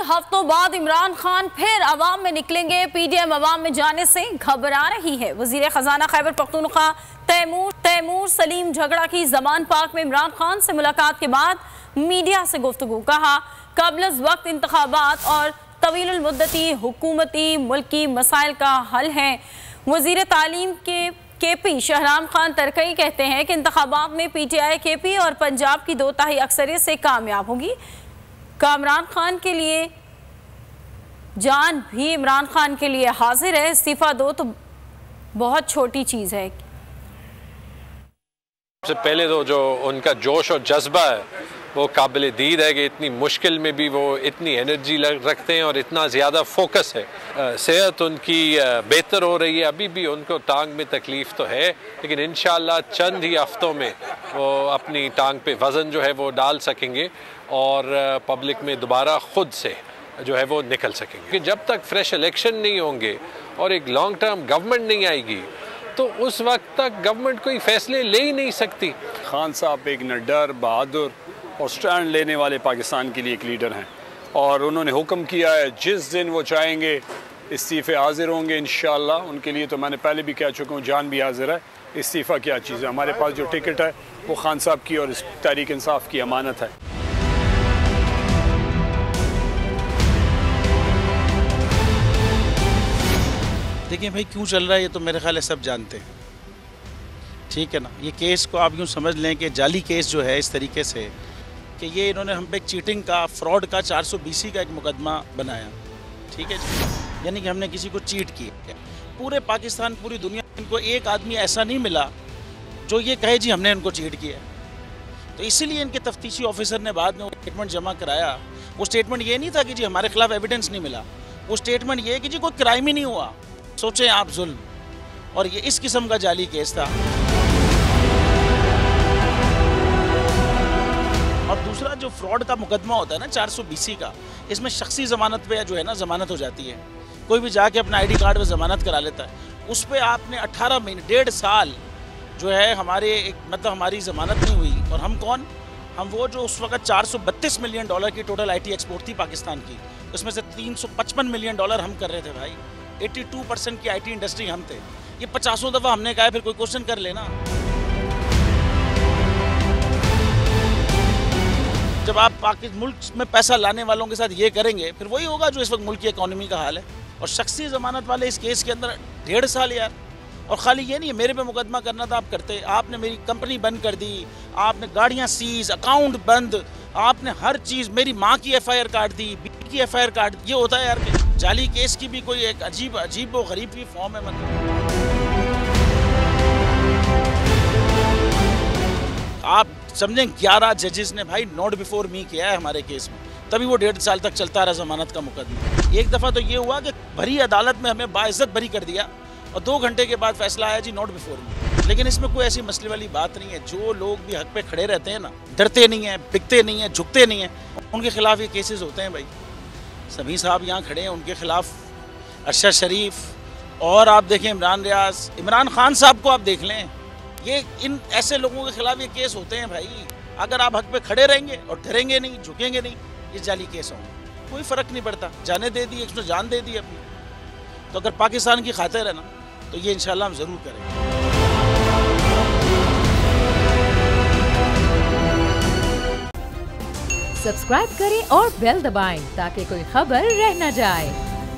हफ्तों बाद इमरान खान फिर अवाम में निकलेंगे। पीडीएम अवाम में जाने से घबरा रही है। वजीर खजाना खैबर पख्तूनख्वा तैमूर सलीम झगड़ा की जमान पाक में इमरान खान से मुलाकात के बाद मीडिया से गुफ्तगू। कहा कबल वक्त इंतखाबात और तवील मुद्दती हुकूमती मुल्की मसाइल का हल है। वजीर तालीम के पी शहराम खान तरकई कहते हैं कि इंतखाबात में PTI KP और पंजाब की 2/3 अक्सरियत से कामयाब होगी। इमरान खान के लिए जान भी इमरान खान के लिए हाजिर है। इस्तीफा दो तो बहुत छोटी चीज़ है। सबसे पहले तो जो उनका जोश और जज्बा है वो काबिल दीद है कि इतनी मुश्किल में भी वो इतनी एनर्जी रखते हैं और इतना ज़्यादा फोकस है। सेहत उनकी बेहतर हो रही है। अभी भी उनको टांग में तकलीफ़ तो है, लेकिन इंशाअल्लाह चंद ही हफ्तों में वो अपनी टांग पे वज़न जो है वो डाल सकेंगे और पब्लिक में दोबारा ख़ुद से जो है वो निकल सकेंगे। जब तक फ्रेश इलेक्शन नहीं होंगे और एक लॉन्ग टर्म गवर्नमेंट नहीं आएगी तो उस वक्त तक गवर्नमेंट कोई फैसले ले ही नहीं सकती। खान साहब एक निडर, बहादुर और स्टैंड लेने वाले पाकिस्तान के लिए एक लीडर हैं और उन्होंने हुक्म किया है जिस दिन वो चाहेंगे इस्तीफ़े हाजिर होंगे इंशाअल्लाह। उनके लिए तो मैंने पहले भी कह चुका हूँ, जान भी हाजिर है। इस्तीफ़ा क्या चीज़ है, हमारे पास जो टिकट है वो खान साहब की और इस तहरीक इंसाफ की अमानत है। देखिए भाई क्यों चल रहा है ये तो मेरे ख्याल है सब जानते हैं, ठीक है ना। ये केस को आप यूँ समझ लें कि जाली केस जो है इस तरीके से कि ये इन्होंने हम पे चीटिंग का, फ्रॉड का 420 का एक मुकदमा बनाया, ठीक है जी। यानी कि हमने किसी को चीट किया। पूरे पाकिस्तान, पूरी दुनिया, इनको एक आदमी ऐसा नहीं मिला जो ये कहे जी हमने इनको चीट किया। तो इसीलिए इनके तफ्तीशी ऑफिसर ने बाद में वो स्टेटमेंट जमा कराया। वो स्टेटमेंट ये नहीं था कि जी हमारे खिलाफ एविडेंस नहीं मिला, वो स्टेटमेंट ये कि जी कोई क्राइम ही नहीं हुआ। सोचें आप जुल्म, और ये इस किस्म का जाली केस था। और दूसरा जो फ्रॉड का मुकदमा होता है ना 420 का, इसमें शख्सी ज़मानत पे जो है ना ज़मानत हो जाती है। कोई भी जाके अपना ID कार्ड पे ज़मानत करा लेता है। उस पर आपने 18 महीने, 1.5 साल जो है हमारे मतलब हमारी ज़मानत नहीं हुई। और हम कौन? हम वो जो उस वक्त $432 मिलियन की टोटल IT एक्सपोर्ट थी पाकिस्तान की, उसमें से $355 मिलियन हम कर रहे थे भाई। 82% की IT इंडस्ट्री हम थे। ये 50 दफ़ा हमने कहा, फिर कोई क्वेश्चन कर लेना। जब आप पाकिस्तान मुल्क में पैसा लाने वालों के साथ ये करेंगे, फिर वही होगा जो इस वक्त मुल्क की इकॉनमी का हाल है। और शख्सी ज़मानत वाले इस केस के अंदर 1.5 साल यार। और ख़ाली ये नहीं है मेरे पे मुकदमा करना था, आप करते। आपने मेरी कंपनी बंद कर दी, आपने गाड़ियाँ सीज, अकाउंट बंद, आपने हर चीज़, मेरी माँ की FIR काट दी, बीवी की FIR काट दी। ये होता है यार, जाली केस की भी कोई एक अजीब व गरीब की फॉर्म है। मतलब आप समझें 11 जजेस ने भाई नोट बिफोर मी किया है हमारे केस में, तभी वो 1.5 साल तक चलता रहा ज़मानत का मुकदमा। एक दफ़ा तो ये हुआ कि भरी अदालत में हमें बाइज्जत बरी कर दिया और 2 घंटे के बाद फैसला आया जी नोट बिफोर मी। लेकिन इसमें कोई ऐसी मसले वाली बात नहीं है। जो लोग भी हक पे खड़े रहते हैं ना, डरते नहीं हैं, बिकते नहीं हैं, झुकते नहीं हैं, उनके खिलाफ ये केसेस होते हैं भाई। सभी साहब यहाँ खड़े हैं, उनके खिलाफ अरशद शरीफ और आप देखें इमरान रियाज, इमरान खान साहब को आप देख लें। ये इन ऐसे लोगों के खिलाफ ये केस होते हैं भाई। अगर आप हक पे खड़े रहेंगे और डरेंगे नहीं, झुकेंगे नहीं, ये जाली केस होंगे, कोई फ़र्क नहीं पड़ता। जाने दे दी, एक जान दे दी अपनी। तो अगर पाकिस्तान की खातिर है ना, तो ये इंशाल्लाह हम ज़रूर करेंगे। सब्सक्राइब करें और बेल दबाएं ताकि कोई खबर रह न जाए।